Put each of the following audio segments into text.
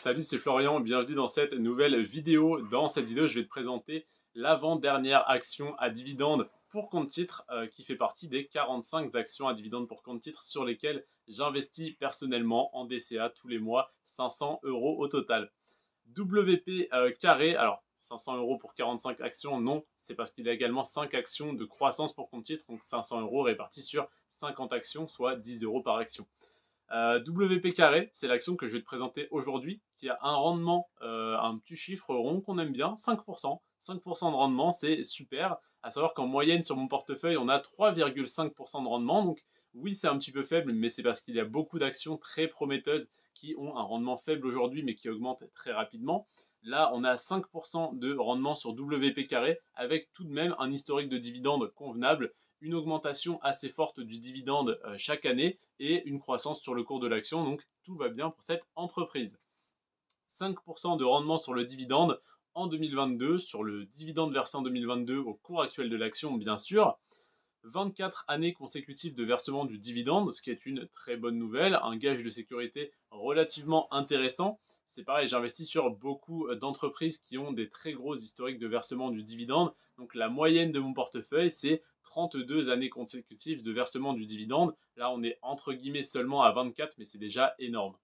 Salut, c'est Florian, bienvenue dans cette nouvelle vidéo. Dans cette vidéo, je vais te présenter l'avant-dernière action à dividende pour compte titre qui fait partie des 45 actions à dividende pour compte titre sur lesquelles j'investis personnellement en DCA tous les mois, 500 euros au total. WP carré, alors 500 euros pour 45 actions, non, c'est parce qu'il y a également 5 actions de croissance pour compte titre, donc 500 euros répartis sur 50 actions, soit 10 euros par action. WP carré, c'est l'action que je vais te présenter aujourd'hui, qui a un rendement, un petit chiffre rond qu'on aime bien, 5%. 5% de rendement, c'est super. À savoir qu'en moyenne sur mon portefeuille, on a 3,5% de rendement. Donc oui, c'est un petit peu faible, mais c'est parce qu'il y a beaucoup d'actions très prometteuses qui ont un rendement faible aujourd'hui, mais qui augmentent très rapidement. Là, on a 5% de rendement sur WP carré, avec tout de même un historique de dividendes convenable, une augmentation assez forte du dividende chaque année et une croissance sur le cours de l'action. Donc tout va bien pour cette entreprise. 5% de rendement sur le dividende en 2022, sur le dividende versé en 2022 au cours actuel de l'action bien sûr. 24 années consécutives de versement du dividende, ce qui est une très bonne nouvelle, un gage de sécurité relativement intéressant. C'est pareil, j'investis sur beaucoup d'entreprises qui ont des très gros historiques de versement du dividende. Donc la moyenne de mon portefeuille, c'est 32 années consécutives de versement du dividende. Là, on est entre guillemets seulement à 24, mais c'est déjà énorme.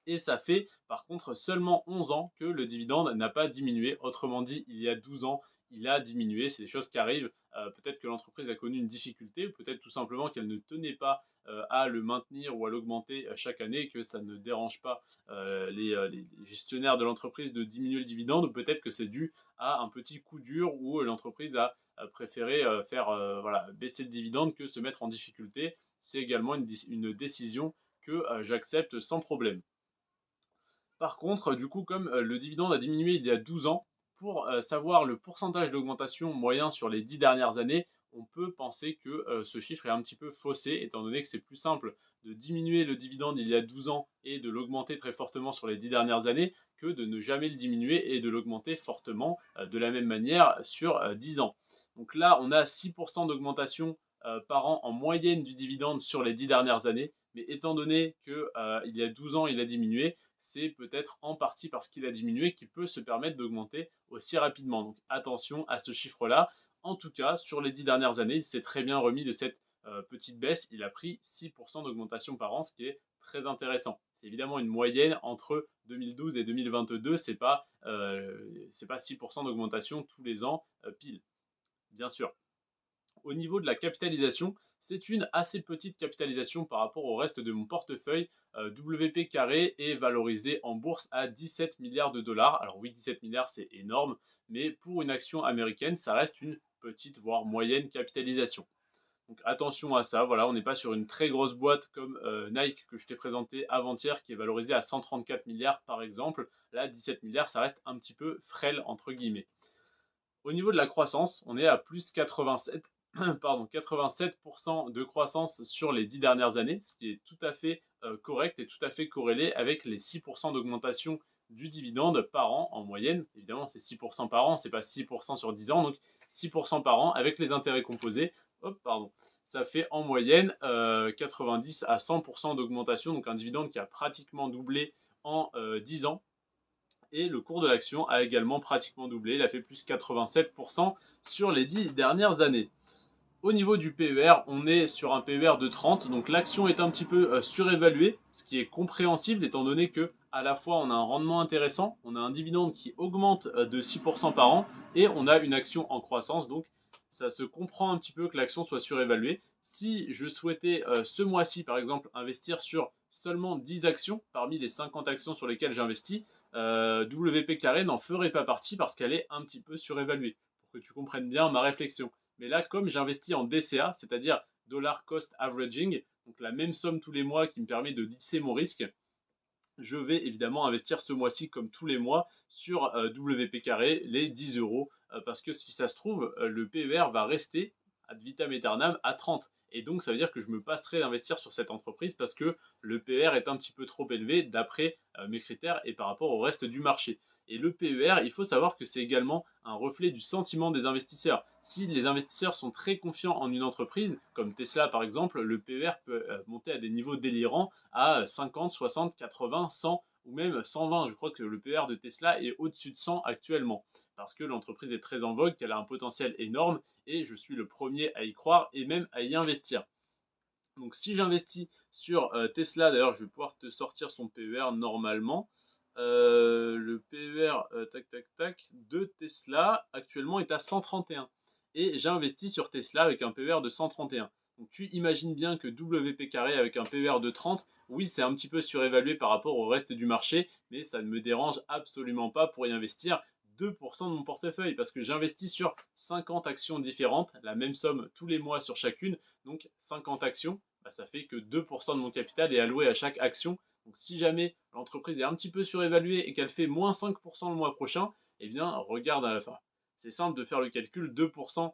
Et ça fait par contre seulement 11 ans que le dividende n'a pas diminué. Autrement dit, il y a 12 ans, il a diminué. C'est des choses qui arrivent. Peut-être que l'entreprise a connu une difficulté, ou peut-être tout simplement qu'elle ne tenait pas à le maintenir ou à l'augmenter chaque année, et que ça ne dérange pas les gestionnaires de l'entreprise de diminuer le dividende, ou peut-être que c'est dû à un petit coup dur où l'entreprise a préféré faire voilà, baisser le dividende que se mettre en difficulté. C'est également une décision que j'accepte sans problème. Par contre, du coup, comme le dividende a diminué il y a 12 ans, pour savoir le pourcentage d'augmentation moyen sur les 10 dernières années, on peut penser que ce chiffre est un petit peu faussé, étant donné que c'est plus simple de diminuer le dividende il y a 12 ans et de l'augmenter très fortement sur les 10 dernières années que de ne jamais le diminuer et de l'augmenter fortement de la même manière sur 10 ans. Donc là, on a 6% d'augmentation par an en moyenne du dividende sur les 10 dernières années, mais étant donné qu'il y a 12 ans, il a diminué, c'est peut-être en partie parce qu'il a diminué qu'il peut se permettre d'augmenter aussi rapidement. Donc attention à ce chiffre-là. En tout cas, sur les 10 dernières années, il s'est très bien remis de cette petite baisse. Il a pris 6% d'augmentation par an, ce qui est très intéressant. C'est évidemment une moyenne entre 2012 et 2022. C'est pas 6% d'augmentation tous les ans pile, bien sûr. Au niveau de la capitalisation, c'est une assez petite capitalisation par rapport au reste de mon portefeuille. WP Carré est valorisé en bourse à 17 milliards de dollars. Alors oui, 17 milliards, c'est énorme, mais pour une action américaine, ça reste une petite, voire moyenne capitalisation. Donc attention à ça, voilà, on n'est pas sur une très grosse boîte comme Nike que je t'ai présenté avant-hier qui est valorisée à 134 milliards par exemple. Là, 17 milliards, ça reste un petit peu frêle entre guillemets. Au niveau de la croissance, on est à plus 87, pardon, 87% de croissance sur les 10 dernières années, ce qui est tout à fait correct et tout à fait corrélé avec les 6% d'augmentation du dividende par an en moyenne. Évidemment, c'est 6% par an, c'est pas 6% sur 10 ans, donc 6% par an avec les intérêts composés. Hop, pardon. Ça fait en moyenne 90 à 100% d'augmentation, donc un dividende qui a pratiquement doublé en 10 ans et le cours de l'action a également pratiquement doublé. Il a fait plus 87% sur les 10 dernières années. Au niveau du PER, on est sur un PER de 30, donc l'action est un petit peu surévaluée, ce qui est compréhensible étant donné que à la fois on a un rendement intéressant, on a un dividende qui augmente de 6% par an et on a une action en croissance, donc ça se comprend un petit peu que l'action soit surévaluée. Si je souhaitais ce mois-ci par exemple investir sur seulement 10 actions parmi les 50 actions sur lesquelles j'investis, WP Carré n'en ferait pas partie parce qu'elle est un petit peu surévaluée, pour que tu comprennes bien ma réflexion. Mais là, comme j'investis en DCA, c'est-à-dire Dollar Cost Averaging, donc la même somme tous les mois qui me permet de lisser mon risque, je vais évidemment investir ce mois-ci, comme tous les mois, sur WP carré, les 10 euros, parce que si ça se trouve, le PER va rester ad vitam aeternam à 30. Et donc, ça veut dire que je me passerai d'investir sur cette entreprise parce que le PER est un petit peu trop élevé d'après mes critères et par rapport au reste du marché. Et le PER, il faut savoir que c'est également un reflet du sentiment des investisseurs. Si les investisseurs sont très confiants en une entreprise, comme Tesla par exemple, le PER peut monter à des niveaux délirants à 50, 60, 80, 100 ou même 120. Je crois que le PER de Tesla est au-dessus de 100 actuellement, parce que l'entreprise est très en vogue, qu'elle a un potentiel énorme, et je suis le premier à y croire et même à y investir. Donc si j'investis sur Tesla, d'ailleurs je vais pouvoir te sortir son PER normalement. Le PER tac tac tac de Tesla actuellement est à 131. Et j'ai investi sur Tesla avec un PER de 131. Donc tu imagines bien que WP carré avec un PER de 30, oui c'est un petit peu surévalué par rapport au reste du marché, mais ça ne me dérange absolument pas pour y investir 2% de mon portefeuille, parce que j'investis sur 50 actions différentes, la même somme tous les mois sur chacune, donc 50 actions, bah, ça fait que 2% de mon capital est alloué à chaque action. Donc si jamais l'entreprise est un petit peu surévaluée et qu'elle fait moins 5% le mois prochain, eh bien regarde, enfin, c'est simple de faire le calcul, 2%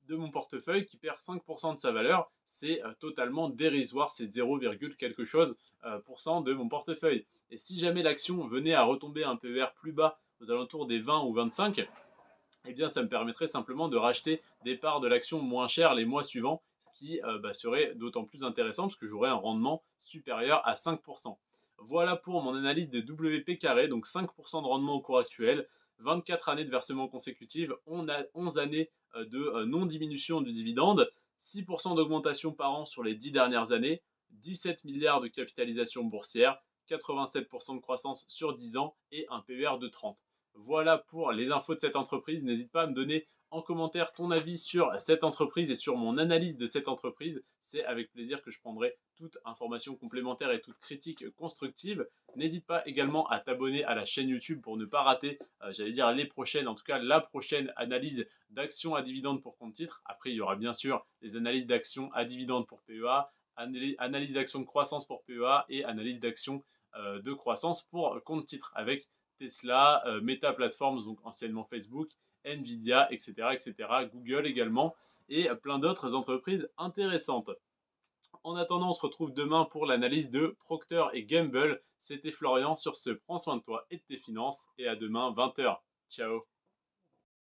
de mon portefeuille qui perd 5% de sa valeur, c'est totalement dérisoire, c'est 0, quelque chose % de mon portefeuille. Et si jamais l'action venait à retomber à un PER plus bas, aux alentours des 20 ou 25, eh bien ça me permettrait simplement de racheter des parts de l'action moins chères les mois suivants, ce qui serait d'autant plus intéressant parce que j'aurais un rendement supérieur à 5%. Voilà pour mon analyse de WP carré, donc 5% de rendement au cours actuel, 24 années de versement consécutif, on a 11 années de non-diminution du dividende, 6% d'augmentation par an sur les 10 dernières années, 17 milliards de capitalisation boursière, 87% de croissance sur 10 ans et un PER de 30. Voilà pour les infos de cette entreprise. N'hésite pas à me donner en commentaire ton avis sur cette entreprise et sur mon analyse de cette entreprise. C'est avec plaisir que je prendrai toute information complémentaire et toute critique constructive. N'hésite pas également à t'abonner à la chaîne YouTube pour ne pas rater, j'allais dire les prochaines, en tout cas la prochaine analyse d'actions à dividendes pour compte titre. Après, il y aura bien sûr les analyses d'actions à dividendes pour PEA, analyse d'actions de croissance pour PEA et analyse d'actions de croissance pour compte titre avec Tesla, Meta Platforms, donc anciennement Facebook, Nvidia, etc., etc., Google également, et plein d'autres entreprises intéressantes. En attendant, on se retrouve demain pour l'analyse de Procter et Gamble. C'était Florian sur ce. Prends soin de toi et de tes finances, et à demain 20 h. Ciao.